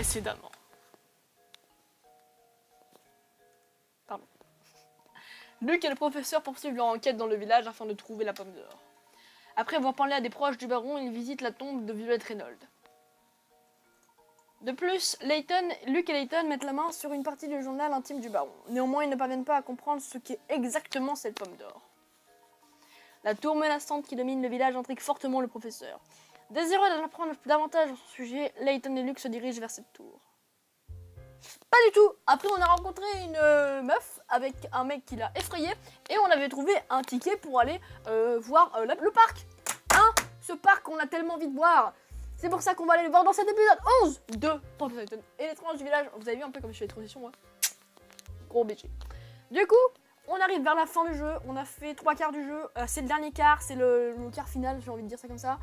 précédemment. Pardon. Luke et le professeur poursuivent leur enquête dans le village afin de trouver la pomme d'or. Après avoir parlé à des proches du baron, ils visitent la tombe de Violet Reynolds. De plus, Luke et Layton mettent la main sur une partie du journal intime du baron. Néanmoins, ils ne parviennent pas à comprendre ce qu'est exactement cette pomme d'or. La tour menaçante qui domine le village intrigue fortement le professeur. Désireux d'en apprendre davantage sur ce sujet, Layton et Luke se dirigent vers cette tour. Pas du tout. Après, on a rencontré une meuf avec un mec qui l'a effrayé et on avait trouvé un ticket pour aller voir le parc. Hein, ce parc qu'on a tellement envie de voir. C'est pour ça qu'on va aller le voir dans cet épisode 11 de Tempête Titan et l'étrange du village. Vous avez vu un peu comme je fais les transitions, moi. Gros BG. Du coup, on arrive vers la fin du jeu. On a fait 3/4 du jeu. C'est le dernier quart, c'est le quart final, j'ai envie de dire ça comme ça.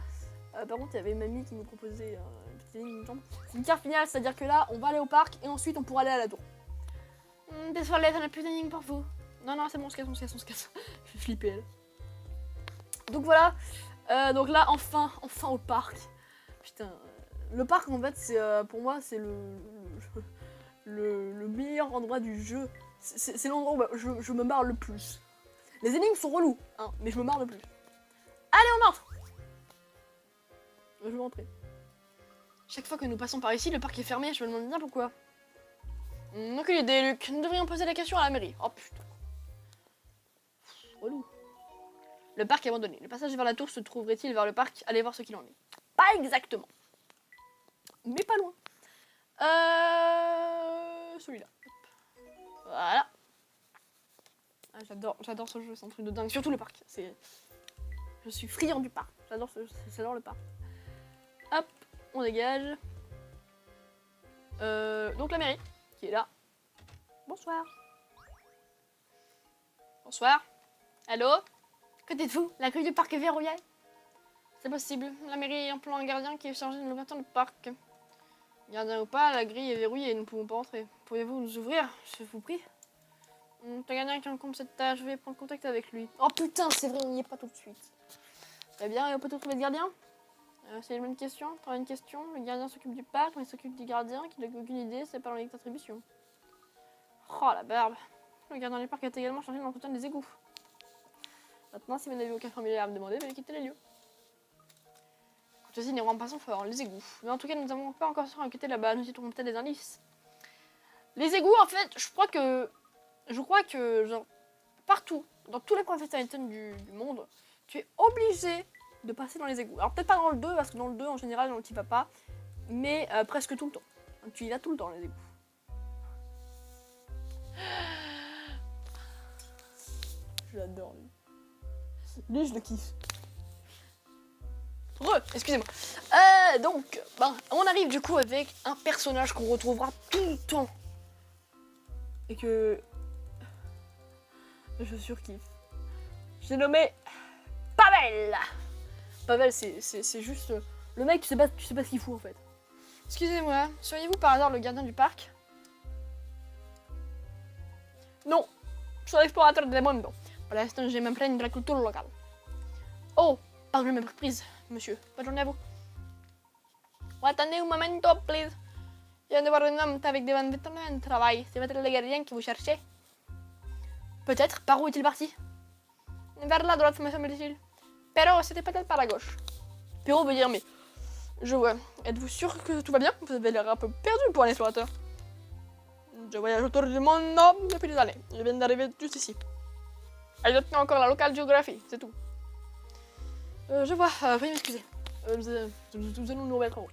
Par contre, il y avait mamie qui nous proposait une petite ligne. C'est le quart final, c'est-à-dire que là, on va aller au parc et ensuite on pourra aller à la tour. Désolé, ça n'a plus d'énigme pour vous. Non, non, c'est bon, on se casse, on se casse, on se casse. Je vais flipper, elle. Donc voilà. Donc là, enfin au parc. Putain, le parc en fait, c'est pour moi, c'est le meilleur endroit du jeu. C'est l'endroit où je me marre le plus. Les énigmes sont relous, hein, mais je me marre le plus. Allez, on entre. Je vais rentrer. Chaque fois que nous passons par ici, le parc est fermé, je me demande bien pourquoi. Aucune idée, Luc. Nous devrions poser la question à la mairie. Oh putain. Relou. Le parc est abandonné. Le passage vers la tour se trouverait-il vers le parc? Allez voir ce qu'il en est. Pas exactement. Mais pas loin. Celui-là. Voilà. Ah, j'adore ce jeu, c'est un truc de dingue. Surtout le parc. Je suis friand du parc. J'adore le parc. Hop, on dégage. Donc la mairie, qui est là. Bonsoir. Bonsoir. Allô? Que dites-vous? La grille du parc est verrouillée? C'est possible. La mairie emploie un gardien qui est chargé de l'ouverture du parc. Gardien ou pas, la grille est verrouillée et nous ne pouvons pas entrer. Pourriez-vous nous ouvrir, je vous prie? C'est un gardien qui encombre cette tâche, je vais prendre contact avec lui. Oh putain, c'est vrai, on n'y est pas tout de suite. Très bien, et on peut trouver le gardien? C'est une bonne question. T'auras une question? Le gardien s'occupe du parc, mais il s'occupe du gardien qui n'a aucune idée, c'est pas dans les attributions. Oh la barbe. Le gardien du parc est également chargé de l'entretien des égouts. Maintenant, si vous n'avez aucun formulaire à me demander, veuillez quitter les lieux. Ceci n'est vraiment pas son fort, les égouts. Mais en tout cas, nous n'avons pas encore sur enquêter là-bas, nous y trouvons peut-être des indices. Les égouts, en fait, je crois que genre, partout, dans tous les professeurs Titan du monde, tu es obligé de passer dans les égouts. Alors peut-être pas dans le 2, parce que dans le 2, en général, on ne t'y va pas, mais presque tout le temps. Tu y vas tout le temps, les égouts. Je l'adore, lui. Lui, je le kiffe. Excusez-moi. Donc, on arrive du coup avec un personnage qu'on retrouvera tout le temps. Et que je surkiffe. J'ai nommé Pavel. Pavel, c'est juste le mec, tu sais pas ce qu'il fout en fait. Excusez-moi, seriez-vous par hasard le gardien du parc? Non, je suis l'explorateur del mundo. Pour l'instant, je m'imprègne de la culture locale. Oh, pardon de ma prise, monsieur. Bonne journée à vous. Oh, attendez un momento, please. Je viens de voir un homme avec des vêtements de travail. C'est peut-être le gardien que vous cherchez. Peut-être. Par où est-il parti? Vers la droite, me semble-t-il. Pero, c'était peut-être par la gauche. Pero veut dire mais. Je vois. Êtes-vous sûr que tout va bien? Vous avez l'air un peu perdu pour un explorateur. Je voyage autour du monde depuis des années. Je viens d'arriver juste ici. Et je tiens encore la locale géographie, c'est tout. Je vois, veuillez m'excuser. Nous allons nous remettre en route.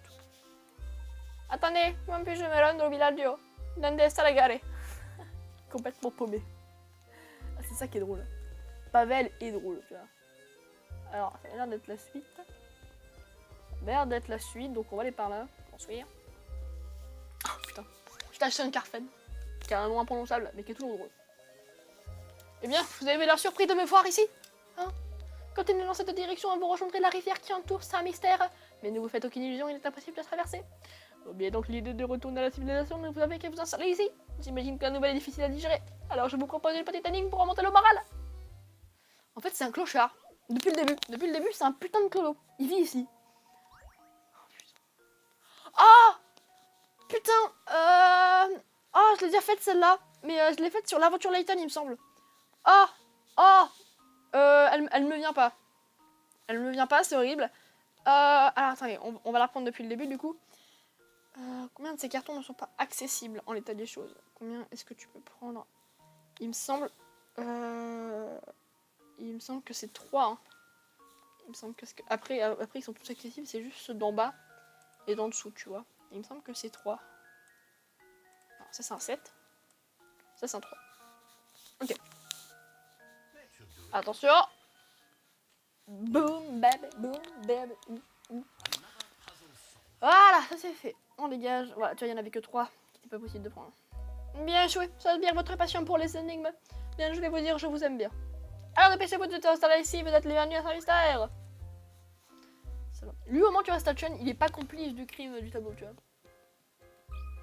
Attendez, comment puis-je me rendre au village du haut? Donde está la gare? Complètement paumé. Ah, c'est ça qui est drôle. Pavel est drôle, tu vois. Alors, ça a l'air d'être la suite. Ça a l'air d'être la suite, donc on va aller par là. Construire. Oh putain. Je acheté un Carfen, qui a un nom imprononçable, mais qui est toujours drôle. Eh bien, vous avez l'air surpris de me voir ici, hein? Continuez dans cette direction et vous rejoindrez la rivière qui entoure Saint-Mystère. Mais ne vous faites aucune illusion, il est impossible de traverser. Oubliez donc l'idée de retourner à la civilisation, mais vous avez qu'à vous installer ici. J'imagine que la nouvelle est difficile à digérer. Alors je vous propose une petite énigme pour remonter le moral. En fait, c'est un clochard. Depuis le début. Depuis le début, c'est un putain de clolo. Il vit ici. Oh putain. putain. Oh, je l'ai déjà faite celle-là. Mais je l'ai faite sur l'aventure Layton, il me semble. Oh. Oh. Elle me vient pas. Elle me vient pas, c'est horrible. Alors attendez, on va la reprendre depuis le début du coup. Combien de ces cartons ne sont pas accessibles en l'état des choses? Combien est-ce que tu peux prendre? Il me semble que c'est 3. Hein. Il me semble que après ils sont tous accessibles, c'est juste ceux d'en bas et d'en dessous, tu vois. Il me semble que c'est 3. Alors, ça c'est un 7. Ça c'est un 3. Ok. Attention. Boum, baby, boum, baby. Voilà, ça c'est fait. On dégage. Voilà, tu vois, il n'y en avait que 3. C'était pas possible de prendre. Bien joué. Ça veut dire votre passion pour les énigmes. Bien, je vais vous dire, je vous aime bien. Alors, dépêchez-vous de t'installer ici, vous êtes les bienvenus à Saint-Mystère. Lui, au moment où tu restes à Chen, il est pas complice du crime du tableau, tu vois.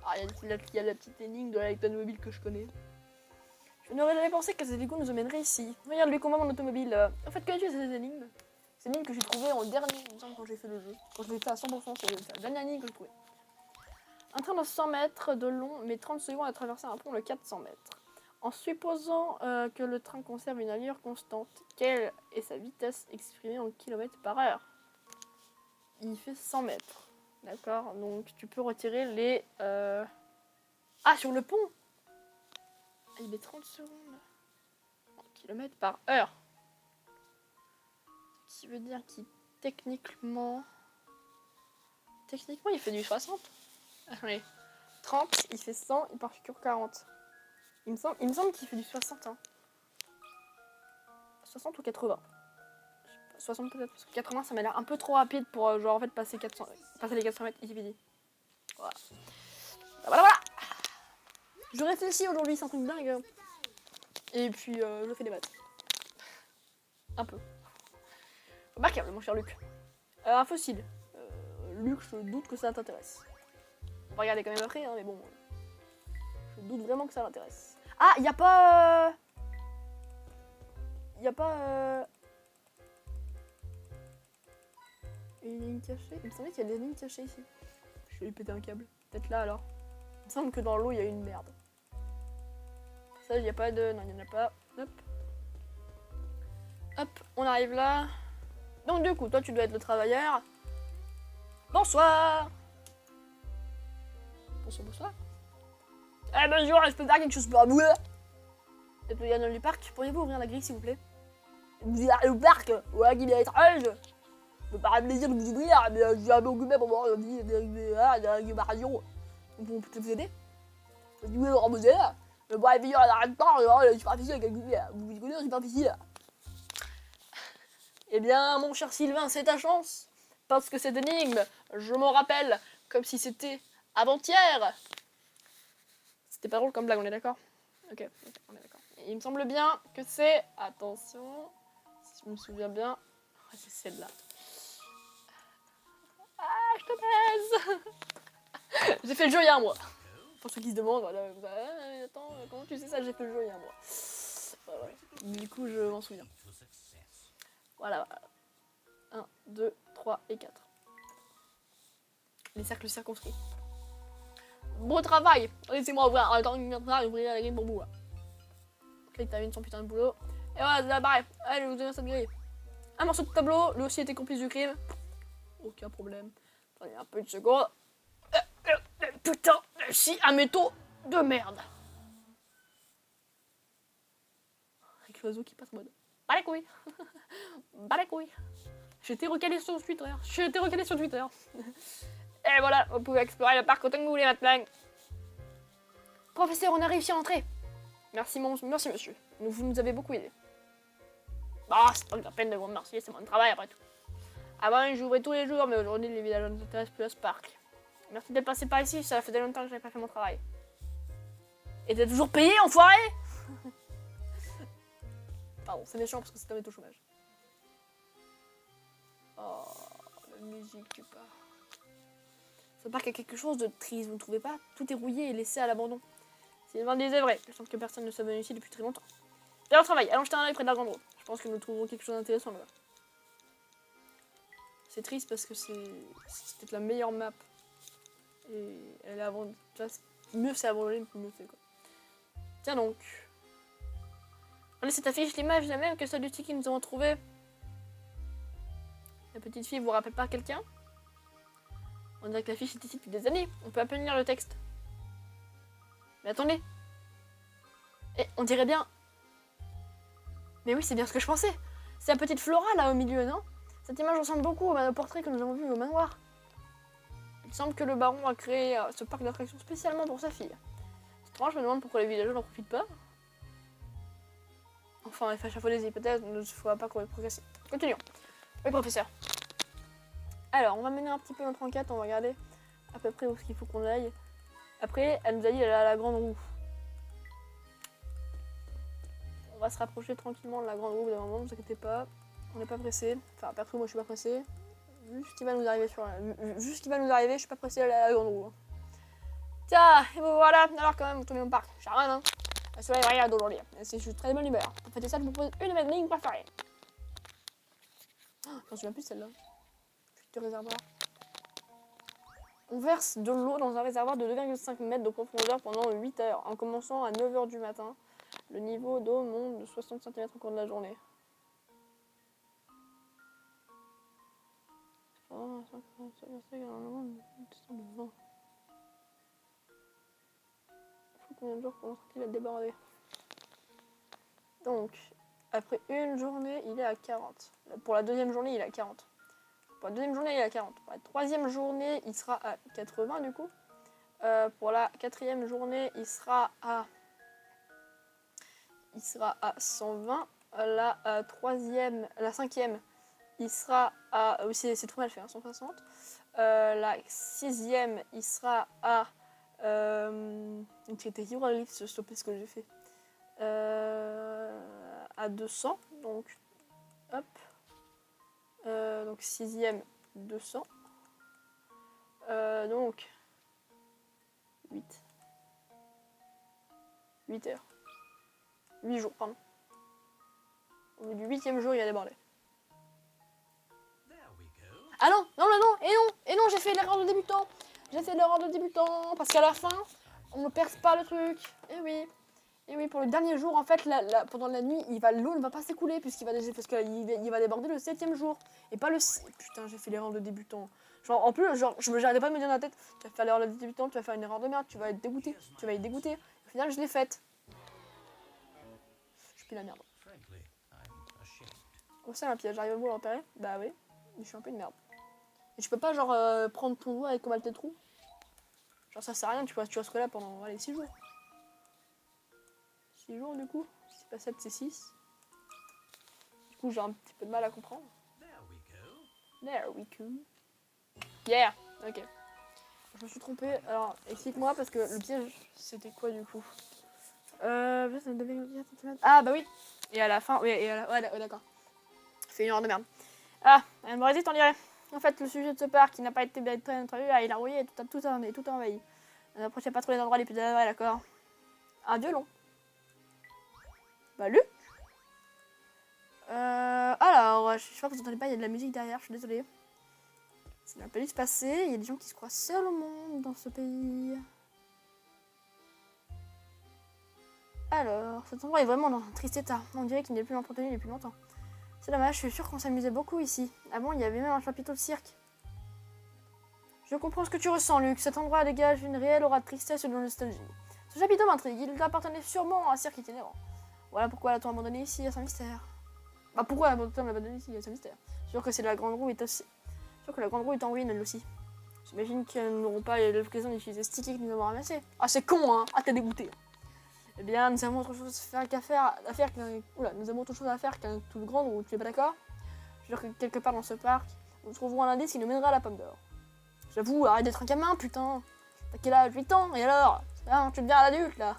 Ah, il y a la petite énigme de la Layton mobile que je connais. Je n'aurais jamais pensé que ces dégoûts nous emmèneraient ici. Regarde lui combat mon automobile. En fait, connais-tu ces énigmes? C'est l'énigme que j'ai trouvée en dernier, il me semble, quand j'ai fait le jeu. Quand je l'ai fait à 100%, c'est la dernière énigme que j'ai trouvée. Un train de 100 mètres de long met 30 secondes à traverser un pont de 400 mètres. En supposant que le train conserve une allure constante, quelle est sa vitesse exprimée en kilomètres par heure? Il fait 100 mètres. D'accord, donc tu peux retirer les... Ah, sur le pont! Il met 30 secondes en kilomètres par heure. Ce qui veut dire qu'il techniquement... Techniquement, il fait du 60. Allez, 30, il fait 100, il parcourt 40. Il me semble qu'il fait du 60. Hein. 60 ou 80. 60 peut-être, parce que 80 ça m'a l'air un peu trop rapide pour genre en fait passer les 400 mètres easy peasy. Voilà. Voilà, voilà. Je réfléchis aujourd'hui, c'est un truc dingue. Et puis je fais des maths. Un peu. Remarquable mon cher Luc. Un fossile. Luc, je doute que ça t'intéresse. On va regarder quand même après, hein, mais bon. Je doute vraiment que ça l'intéresse. Ah, y a pas... Y a pas... Une ligne cachée? Il me semblait qu'il y a des lignes cachées ici. Je vais lui péter un câble. Peut-être là alors. Il me semble que dans l'eau il y a une merde. Ça, il n'y a pas de... Non, il n'y en a pas. Hop. Hop, on arrive là. Donc du coup, toi tu dois être le travailleur. Bonsoir. Bonsoir, bonsoir. Eh bonjour, je peux faire quelque chose pour vous? Et puis il y a du parc. Pourriez-vous ouvrir la grille s'il vous plaît? Le parc? Ouais, qui est étrange. Je me paraît plaisir de vous ouvrir, mais je suis un peu occupé pour voir des récupérations. On peut peut-être vous aider? Oui, on vous aide. Mais bon, les filles, on n'arrête pas, c'est super difficile à calculer. Vous vous connaissez, c'est super difficile. Eh bien, mon cher Sylvain, c'est ta chance. Parce que cette énigme, je m'en rappelle comme si c'était avant-hier. C'était pas drôle comme blague, on est d'accord? Ok, on est d'accord. Il me semble bien que c'est... Attention, si je me souviens bien... Oh, c'est celle-là. Ah, je te baise. J'ai fait le jeu il y a un mois. Pour ceux qui se demandent, voilà, attends, comment tu sais ça? J'ai fait le jeu il y a un mois. Ouais. Du coup, je m'en souviens. Voilà. 1, 2, 3 et 4. Les cercles circonscrits. Beau travail. Laissez-moi ouvrir. Attends, ouvrir la grille pour vous. Ok, il termine son putain de boulot. Et voilà, c'est là, pareil. Allez, je vous donne cette grille. Un morceau de tableau. Lui aussi était complice du crime. Aucun problème. Attendez un peu de seconde. Putain, si un métaux de merde. Avec l'oiseau qui passe en mode. Bah les couilles. Bah les couilles. J'étais recalé sur Twitter. Et voilà, vous pouvez explorer le parc autant que vous voulez maintenant. Professeur, on a réussi à entrer. Merci monsieur. Vous nous avez beaucoup aidé. Bah, c'est pas la peine de vous remercier, c'est mon travail après tout. Avant, j'ouvrais tous les jours, mais aujourd'hui, les villageois ne s'intéressent plus à ce parc. Merci d'être passé par ici, ça fait longtemps que j'avais pas fait mon travail. Et t'es toujours payé, enfoiré. Pardon, c'est méchant parce que c'est un métaux au chômage. Oh, la musique du parc. Ce parc a quelque chose de triste, vous ne trouvez pas? Tout est rouillé et laissé à l'abandon. C'est une disait vrai, je sens que personne ne s'est venu ici depuis très longtemps. Bien au travail, allons jeter un œil près de l'argent. Je pense que nous trouverons quelque chose d'intéressant là-bas. C'est triste parce que c'est peut-être la meilleure map. Et elle est abandonnée. Tu vois, mieux c'est abandonné, mieux c'est quoi. Tiens donc. Regardez cette affiche, l'image est la même que celle du ticket que nous avons trouvé. La petite fille vous rappelle pas quelqu'un? On dirait que l'affiche est ici depuis des années. On peut à peine lire le texte. Mais attendez. Et on dirait bien... Mais oui, c'est bien ce que je pensais. C'est la petite Flora là au milieu, non? Cette image ressemble beaucoup au portrait que nous avons vu au manoir. Il semble que le baron a créé ce parc d'attractions spécialement pour sa fille. C'est étrange, je me demande pourquoi les villageois n'en profitent pas. Enfin, il faut échafauder des hypothèses, il ne faut pas progresser. Continuons. Oui, professeur. Alors, on va mener un petit peu notre enquête, on va regarder à peu près où il faut qu'on aille. Après, elle nous a dit elle est à la grande roue. On va se rapprocher tranquillement de la grande roue d'un moment, ne vous inquiétez pas. On n'est pas pressé. Enfin, perso, moi je suis pas pressé. Vu ce qui va nous arriver, je suis pas pressé d'aller à la grande roue. Tiens, et vous voilà. Alors quand même, vous tournez au parc. Charmant, hein. Le soleil brille d'aujourd'hui. Je suis très bonne humeur. Pour fêter ça, je vous propose une de mes lignes préférées. Oh, j'en souviens plus celle-là. Futur réservoir. On verse de l'eau dans un réservoir de 2,5 mètres de profondeur pendant 8 heures. En commençant à 9 h du matin, le niveau d'eau monte de 60 cm au cours de la journée. Oh, il faut combien de jours pour qu'il va déborder? Donc, après une journée, il est à 40. Pour la deuxième journée, il est à 40. Pour la deuxième journée, il est à 40. Pour la troisième journée, il sera à 80 du coup. Pour la quatrième journée, il sera à 120. La cinquième, il sera à... Oui, c'est trop mal fait, hein, 160. La sixième, il sera à... C'était irréaliste de stopper ce que j'ai fait. À 200, donc... Hop. Donc sixième, 200. Donc... 8 heures. 8 jours, pardon. Au bout du 8e jour, il a débordé. Ah non, et non, j'ai fait l'erreur de débutant. Parce qu'à la fin, on ne perce pas le truc. Et oui, pour le dernier jour, en fait, pendant la nuit, l'eau ne va pas s'écouler parce qu'il va déborder le 7e jour. Et pas le... Putain, j'ai fait l'erreur de débutant. Genre, en plus, j'arrêtais pas de me dire dans la tête, tu vas faire l'erreur de débutant, tu vas faire une erreur de merde, tu vas être dégoûté. Au final, je l'ai faite. Je suis la merde. Comment ça, un piège? J'arrive à vous le repérer? Bah oui, mais je suis un peu une merde. Et tu peux pas, genre, prendre ton doigt et combattre tes trous? Genre, ça sert à rien, tu restes là pendant, 6 jours. 6 jours, du coup. C'est pas 7, c'est 6. Du coup, j'ai un petit peu de mal à comprendre. There we go. Yeah, ok. Je me suis trompée. Alors, explique-moi, parce que le piège, c'était quoi, du coup? Ah, bah oui. Et à la fin, oui, ouais, d'accord. C'est une heure de merde. Ah, elle me résiste, on dirait. En fait, le sujet de ce parc, qui n'a pas été bien très prévu, il a rouillé et tout envahi. N'approchez pas trop les endroits les plus adorés, d'accord? Un violon. Bah, Luc. Alors, je crois que vous entendez pas, il y a de la musique derrière, je suis désolée. Ça n'a pas dû se passer, il y a des gens qui se croient seuls au monde dans ce pays. Alors, cet endroit est vraiment dans un triste état. On dirait qu'il n'est plus entretenu depuis longtemps. C'est dommage, je suis sûre qu'on s'amusait beaucoup ici. Avant, il y avait même un chapiteau de cirque. Je comprends ce que tu ressens, Luc. Cet endroit dégage une réelle aura de tristesse et de nostalgie. Ce chapiteau m'intrigue, il appartenait sûrement à un cirque itinérant. Voilà pourquoi l'a-t-on abandonné ici, à Saint-Mystère. Bah pourquoi l'a-t-on abandonné ici, à Saint-Mystère? Sûr que la grande roue est en ruine, elle aussi. J'imagine qu'elles n'auront pas l'occasion d'utiliser ce ticket que nous avons ramassé. Ah, c'est con, hein. Ah, t'es dégoûté. Eh bien, nous avons autre chose nous avons autre chose à faire qu'un tout grand roue, tu es pas d'accord? Je veux dire que quelque part dans ce parc, nous trouverons un indice qui nous mènera à la pomme d'or. J'avoue, arrête d'être un gamin, putain. T'as quel âge? 8 ans, et alors? Ah, tu deviens un adulte, là.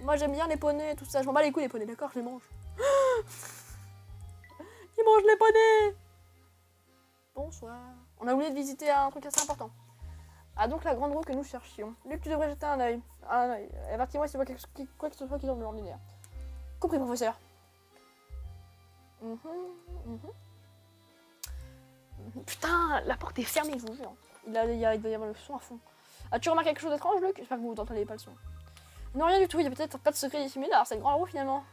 Moi, j'aime bien les poneys, tout ça. Je m'en bats les couilles, les poneys, d'accord? Je les mange. Ils mangent les poneys! Bonsoir. On a oublié de visiter un truc assez important. Ah, donc la grande roue que nous cherchions. Luc, tu devrais jeter un œil. Avertis-moi si tu vois quoi que ce soit qui tombe de l'ordinaire. Compris, professeur. Putain, la porte est fermée, je vous jure. Il doit y avoir le son à fond. As-tu remarqué quelque chose d'étrange, Luc? J'espère que vous n'entendez pas le son. Non, rien du tout, il y a peut-être pas de secret dissimulé, alors c'est le grand roue finalement.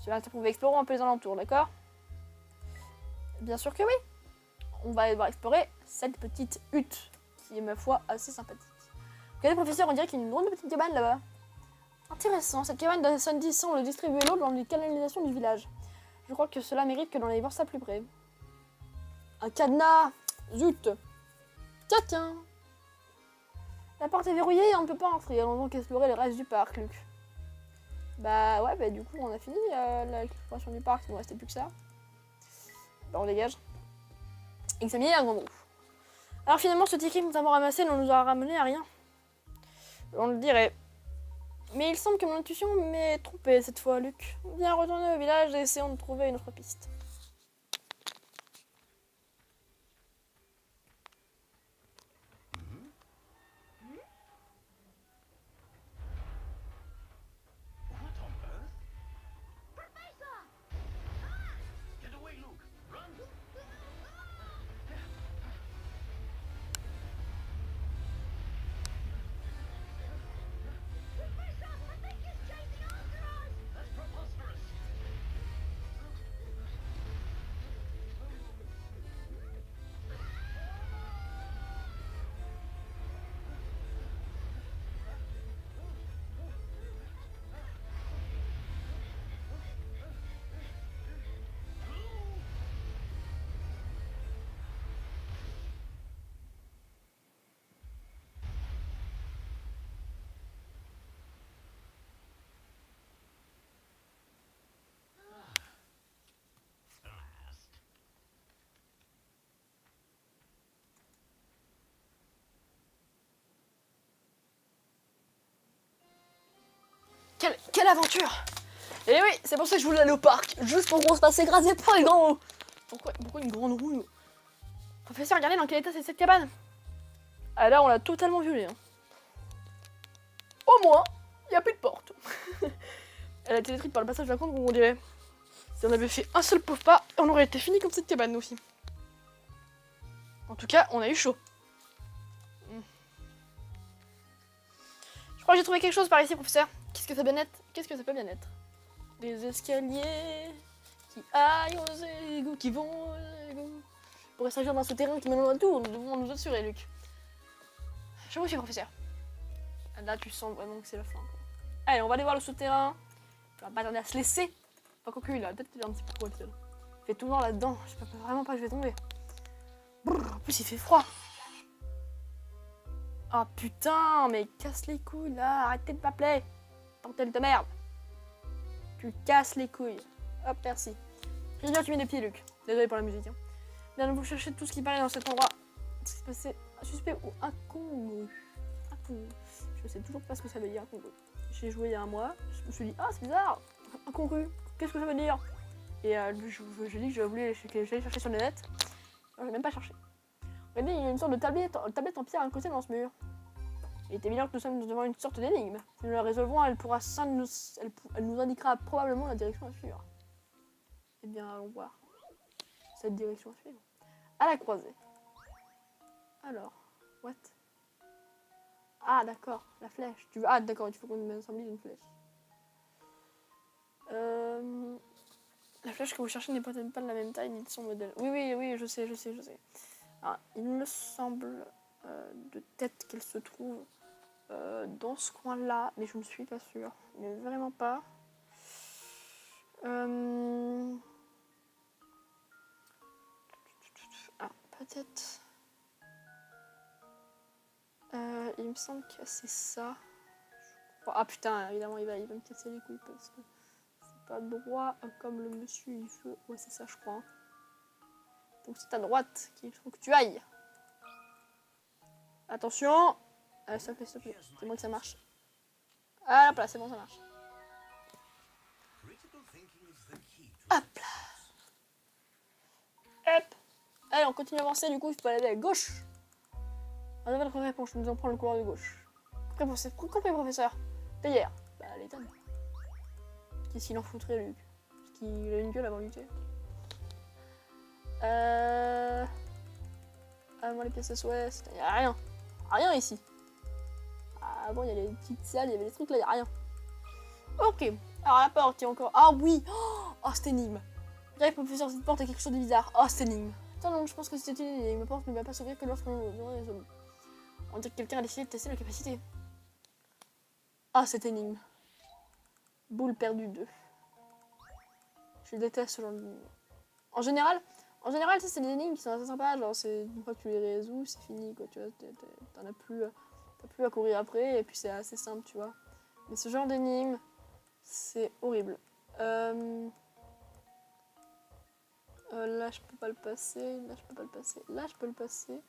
Cela te prouve, explorons un peu les alentours, d'accord? Bien sûr que oui. On va devoir explorer cette petite hutte, qui est ma foi assez sympathique. Regardez, professeur, on dirait qu'il y a une grande petite cabane là-bas. Intéressant, cette cabane de Sandy semble distribuer l'eau dans les canalisations du village. Je crois que cela mérite que l'on aille voir ça plus près. Un cadenas! Zut! Tiens! La porte est verrouillée et on ne peut pas entrer. Allons donc explorer le reste du parc, Luc. Bah ouais, bah du coup on a fini l'exploration du parc, il ne restait plus que ça. Bah on dégage. Examiner la grande roue. Alors finalement ce ticket que nous avons ramassé ne nous a ramené à rien. On le dirait. Mais il semble que mon intuition m'ait trompé cette fois, Luc. Viens retourner au village et essayons de trouver une autre piste. Quelle aventure! Et oui, c'est pour ça que je voulais aller au parc, juste pour qu'on se fasse écraser par les grands roues. Pourquoi une grande roue? Professeur, regardez dans quel état c'est cette cabane. Ah là, on l'a totalement violée. Hein. Au moins, il n'y a plus de porte. Elle a été détruite par le passage de la grande roue, on dirait. Si on avait fait un seul pauvre pas, on aurait été fini comme cette cabane aussi. En tout cas, on a eu chaud. Je crois que j'ai trouvé quelque chose par ici, professeur. Qu'est-ce que ça peut bien être? Qu'est-ce que ça peut bien être? Des escaliers qui aillent aux égouts, qui vont aux égouts. Pourrait s'agir d'un souterrain qui mène loin de tout, nous devons nous assurer, Luc. Je vous suis, professeur. Là, tu sens vraiment que c'est la fin. Quoi. Allez, on va aller voir le souterrain. On va pas tarder à se laisser. Enfin, quoi que lui, là, peut-être qu'il est un petit peu trop seul. Il fait tout noir là-dedans. Je sais vraiment pas que je vais tomber. Brrr, en plus, il fait froid. Oh putain, mais casse les couilles là. Arrêtez de m'appeler. Tentelle de merde. Tu casses les couilles. Hop, merci. J'ai bien tu mets des pieds, Luc. Désolé pour la musique. Hein. Bien, vous cherchez tout ce qui paraît dans cet endroit. Ce qui s'est passé. Un suspect ou incongru. Incongru. Je sais toujours pas ce que ça veut dire, incongru. J'ai joué il y a un mois. Je me suis dit, ah, c'est bizarre. Incongru. Qu'est-ce que ça veut dire? Et je dis que je voulais chercher sur le net. Non, j'ai même pas cherché. Regardez, il y a une sorte de tablette en pierre incrustée dans ce mur. Il est évident que nous sommes devant une sorte d'énigme. Si nous la résolvons, elle nous indiquera probablement la direction à suivre. Eh bien, allons voir cette direction à suivre. À la croisée. Alors, what? Ah, d'accord, la flèche. Ah, d'accord, il faut qu'on assemblise une flèche. La flèche que vous cherchez n'est peut-être pas de la même taille ni de son modèle. Oui, je sais. Alors, il me semble de tête qu'elle se trouve dans ce coin-là, mais je ne suis pas sûre. Mais vraiment pas. Ah, peut-être. Il me semble que c'est ça. Ah putain, évidemment, il va me casser les couilles parce que c'est pas droit comme le monsieur il veut. Ouais, c'est ça, je crois. Hein. Donc c'est à droite qu'il faut que tu ailles. Attention. S'il te plaît. C'est bon que ça marche. Ah là, c'est bon, ça marche. Hop là. Hop. Allez, on continue à avancer, du coup, il faut aller à gauche. On nouvelle réponse, nous allons prendre le couloir de gauche. Compris, professeur. D'ailleurs, bah, l'étonne. Qu'est-ce qu'il en foutrait, Luc? Parce qu'il a une gueule avant de lutter. Avant les pièces ouest, il n'y a rien. Rien ici. Avant, il y avait les petites salles, il y avait des trucs, là, il n'y a rien. Ok. Alors, la porte, il y a encore... Ah oui. Oh, cette énigme. Bref, professeur, cette porte a quelque chose de bizarre. Oh, cette énigme. Attends, non, je pense que c'était une énigme. La porte ne va pas s'ouvrir que lorsqu'on résout. On dirait que quelqu'un a décidé de tester la capacité. Ah, cette énigme. Boule perdue 2. Je déteste ce genre d'énigme. En général, ça, c'est des énigmes qui sont assez sympas. Genre, c'est une fois que tu les résous, c'est fini, quoi. Tu vois, t'en as plus, t'as plus à courir après, et puis c'est assez simple, tu vois. Mais ce genre d'énigme, c'est horrible. Là, je peux pas le passer. Là, je peux pas le passer. Là, je peux le passer.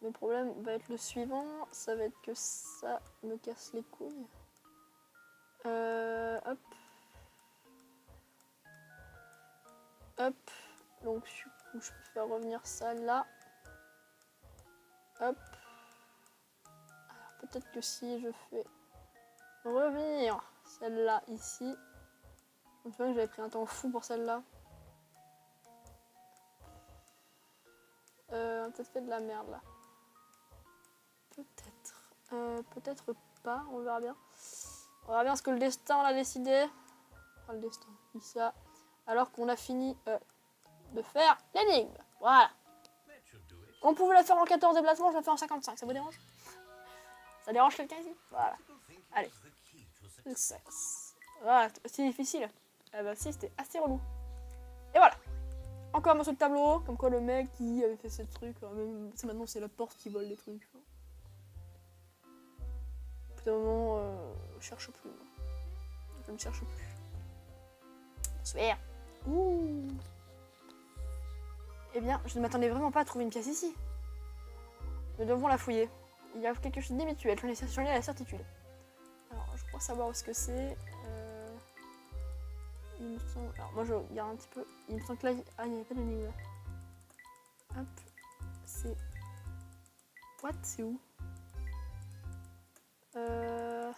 Le problème va être le suivant. Ça va être que ça me casse les couilles. Hop. Hop. Donc, du coup, je peux faire revenir ça là. Hop. Alors, peut-être que si je fais revenir celle-là ici. Donc, tu vois que j'avais pris un temps fou pour celle-là. On a peut-être fait de la merde là. Peut-être. Peut-être pas, on verra bien. On verra bien ce que le destin l'a décidé. Enfin, le destin, dit ça. Alors qu'on a fini de faire l'énigme. Voilà. On pouvait la faire en 14 déplacements, je la fais en 55. Ça vous dérange? Ça dérange quelqu'un ici? Voilà. Allez. Success. Voilà, c'est difficile. Eh ben si, c'était assez relou. Et voilà. Encore un morceau de tableau, comme quoi le mec qui avait fait ce truc, même maintenant c'est la porte qui vole les trucs. Au bout d'un moment, je cherche plus. Moi. Je ne cherche plus. Bonsoir. Ouh. Eh bien, je ne m'attendais vraiment pas à trouver une pièce ici. Nous devons la fouiller. Il y a quelque chose d'inhabituel, j'en ai la certitude. Alors, je crois savoir où ce que c'est. Il me semble... Alors, moi je regarde un petit peu. Il me semble que là... Ah, il n'y avait pas d'énigme là. Hop. C'est... What? C'est où? Ah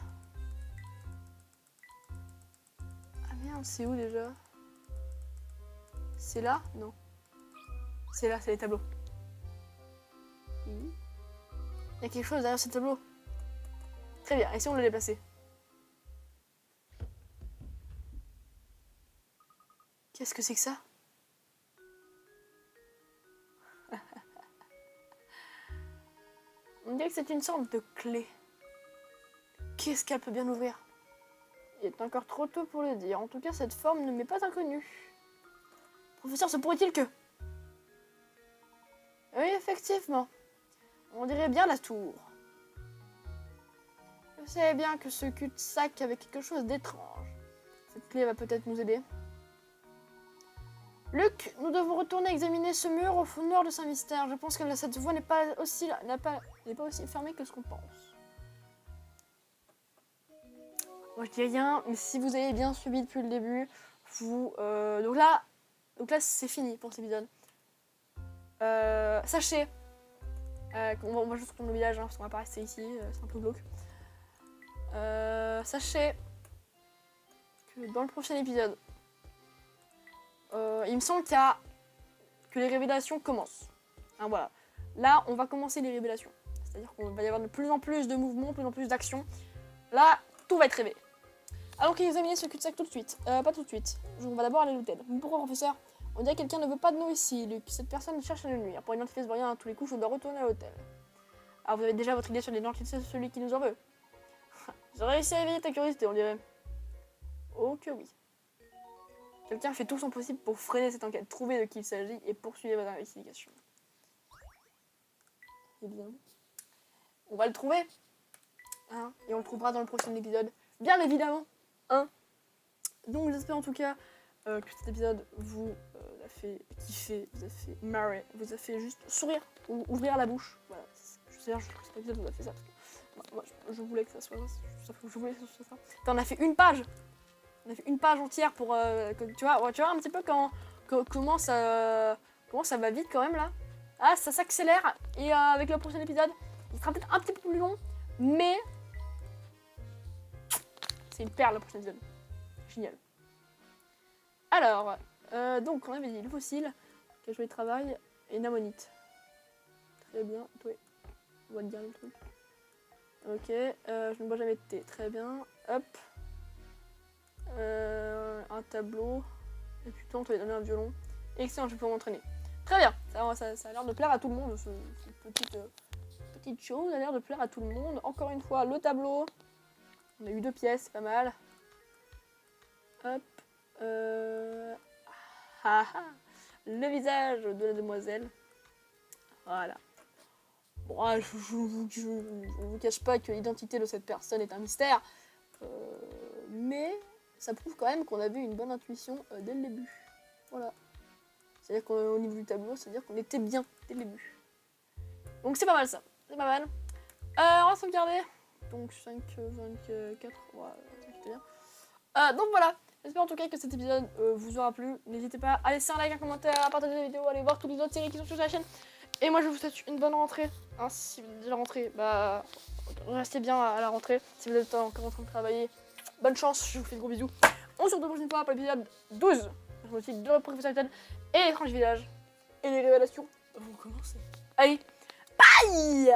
merde, c'est où déjà? C'est là? Non. C'est là, c'est les tableaux. Il y a quelque chose derrière ces tableaux. Très bien, essayons de le déplacer. Qu'est-ce que c'est que ça? On dirait que c'est une sorte de clé. Qu'est-ce qu'elle peut bien ouvrir? Il est encore trop tôt pour le dire. En tout cas, cette forme ne m'est pas inconnue. Professeur, se pourrait-il que... Oui, effectivement. On dirait bien la tour. Je sais bien que ce cul-de-sac avait quelque chose d'étrange. Cette clé va peut-être nous aider. Luc, nous devons retourner examiner ce mur au fond nord de Saint-Mystère. Je pense que cette voie n'est pas aussi fermée que ce qu'on pense. Moi je dis rien, mais si vous avez bien suivi depuis le début, vous... Donc là c'est fini pour cet épisode. Sachez... on va juste retourner le village, hein, parce qu'on va pas rester ici, c'est un peu glauque. Sachez que dans le prochain épisode, il me semble que les révélations commencent. Hein, voilà. Là, on va commencer les révélations. C'est-à-dire qu'on va y avoir de plus en plus de mouvements, de plus en plus d'actions. Là, tout va être révélé. Allons examiner ce cul-de-sac tout de suite. Pas tout de suite. On va d'abord aller à l'hôtel. Pourquoi, professeur? On dirait que quelqu'un ne veut pas de nous ici, Luc. Cette personne cherche à nous nuire. Pour identifier ce voyant à tous les coups, je dois retourner à l'hôtel. Alors, vous avez déjà votre idée sur l'identité de celui qui nous en veut? J'ai réussi à éveiller ta curiosité, on dirait. Oh que oui. Quelqu'un fait tout son possible pour freiner cette enquête, trouver de qui il s'agit et poursuivre votre investigation. Eh bien, on va le trouver. Hein, et on le trouvera dans le prochain épisode. Bien évidemment. Hein. Donc j'espère en tout cas que cet épisode vous a fait kiffer, vous a fait marrer, vous a fait juste sourire ou ouvrir la bouche. Voilà. Je sais, je trouve que cet épisode vous a fait ça. Parce que moi, je voulais que ça soit ça. On a fait une page. On a fait une page entière pour tu vois un petit peu comment ça va vite quand même là. Ah, ça s'accélère et avec le prochain épisode, il sera peut-être un petit peu plus long, mais c'est une perle le prochain épisode. Génial. Alors, donc on avait dit le fossile, qui a joué le travail, et une ammonite. Très bien, toi, on va te dire le truc. Ok, je ne bois jamais de thé. Très bien. Hop. Un tableau. Et puis toi, on te donner un violon. Excellent, je vais pouvoir m'entraîner. Très bien. Ça a l'air de plaire à tout le monde. Cette petite chose a l'air de plaire à tout le monde. Encore une fois, le tableau. On a eu 2 pièces, c'est pas mal. Hop. Le visage de la demoiselle. Voilà. Bon, je ne vous cache pas que l'identité de cette personne est un mystère. Mais ça prouve quand même qu'on avait une bonne intuition dès le début. Voilà. C'est-à-dire qu'au niveau du tableau, c'est-à-dire qu'on était bien dès le début. Donc c'est pas mal ça. C'est pas mal. On va sauvegarder. Donc 5, 24. Voilà, t'inquiète bien. Donc voilà. J'espère en tout cas que cet épisode vous aura plu. N'hésitez pas à laisser un like, un commentaire, à partager la vidéo, à aller voir toutes les autres séries qui sont sur la chaîne. Et moi je vous souhaite une bonne rentrée. Hein, si vous êtes déjà rentré, bah restez bien à la rentrée. Si vous êtes encore en train de travailler, bonne chance, je vous fais de gros bisous. On se retrouve la prochaine fois pour l'épisode 12. Je me suis de le professeur Ethan et l'étrange village. Et les révélations vont commencer. Allez, bye!